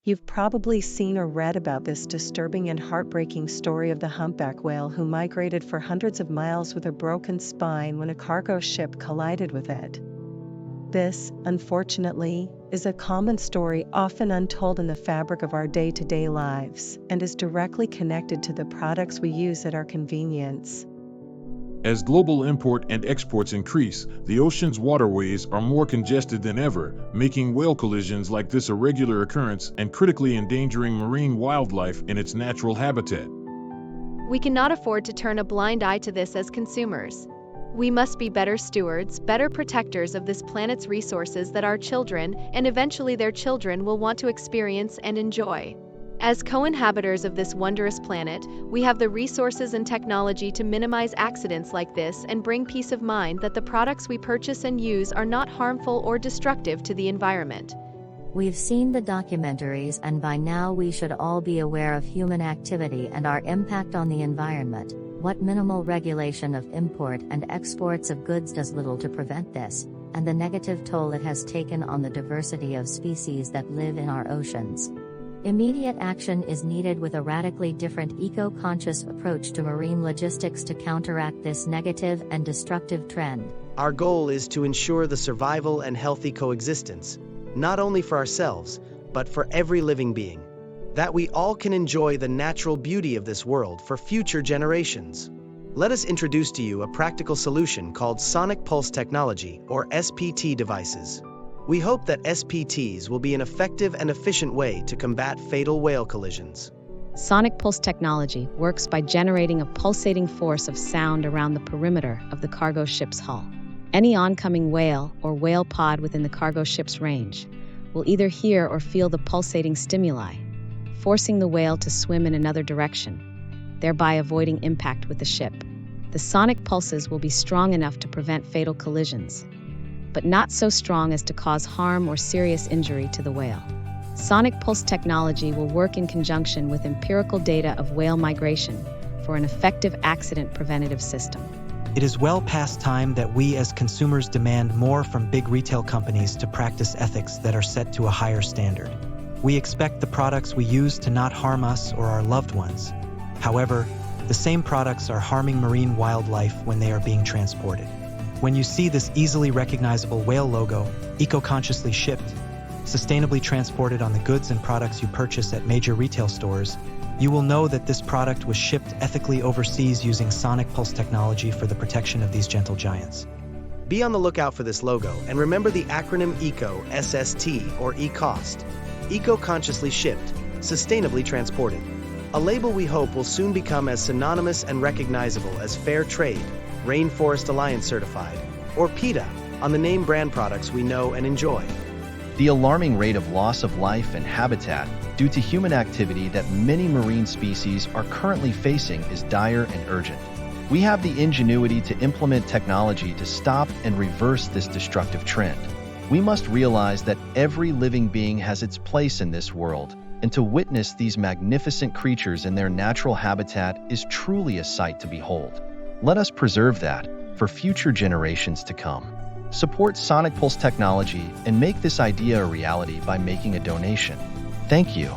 You've probably seen or read about this disturbing and heartbreaking story of the humpback whale who migrated for hundreds of miles with a broken spine when a cargo ship collided with it. This, unfortunately, is a common story often untold in the fabric of our day-to-day lives and is directly connected to the products we use at our convenience. As global import and exports increase, the ocean's waterways are more congested than ever, making whale collisions like this a regular occurrence and critically endangering marine wildlife in its natural habitat. We cannot afford to turn a blind eye to this as consumers. We must be better stewards, better protectors of this planet's resources that our children, and eventually their children, will want to experience and enjoy. As co-inhabitants of this wondrous planet, we have the resources and technology to minimize accidents like this and bring peace of mind that the products we purchase and use are not harmful or destructive to the environment. We've seen the documentaries, and by now we should all be aware of human activity and our impact on the environment. What minimal regulation of import and exports of goods does little to prevent this, and the negative toll it has taken on the diversity of species that live in our oceans. Immediate action is needed with a radically different eco-conscious approach to marine logistics to counteract this negative and destructive trend. Our goal is to ensure the survival and healthy coexistence, not only for ourselves, but for every living being, that we all can enjoy the natural beauty of this world for future generations. Let us introduce to you a practical solution called Sonic Pulse Technology, or SPT devices. We hope that SPTs will be an effective and efficient way to combat fatal whale collisions. Sonic Pulse technology works by generating a pulsating force of sound around the perimeter of the cargo ship's hull. Any oncoming whale or whale pod within the cargo ship's range will either hear or feel the pulsating stimuli, forcing the whale to swim in another direction, thereby avoiding impact with the ship. The sonic pulses will be strong enough to prevent fatal collisions, but not so strong as to cause harm or serious injury to the whale. Sonic Pulse technology will work in conjunction with empirical data of whale migration for an effective accident preventative system. It is well past time that we as consumers demand more from big retail companies to practice ethics that are set to a higher standard. We expect the products we use to not harm us or our loved ones. However, the same products are harming marine wildlife when they are being transported. When you see this easily recognizable whale logo, eco-consciously shipped, sustainably transported on the goods and products you purchase at major retail stores, you will know that this product was shipped ethically overseas using Sonic Pulse technology for the protection of these gentle giants. Be on the lookout for this logo, and remember the acronym ECO, SST, or ECOST. Eco-consciously shipped, sustainably transported. A label we hope will soon become as synonymous and recognizable as Fair Trade, Rainforest Alliance Certified, or PETA on the name brand products we know and enjoy. The alarming rate of loss of life and habitat due to human activity that many marine species are currently facing is dire and urgent. We have the ingenuity to implement technology to stop and reverse this destructive trend. We must realize that every living being has its place in this world, and to witness these magnificent creatures in their natural habitat is truly a sight to behold. Let us preserve that for future generations to come. Support Sonic Pulse technology and make this idea a reality by making a donation. Thank you.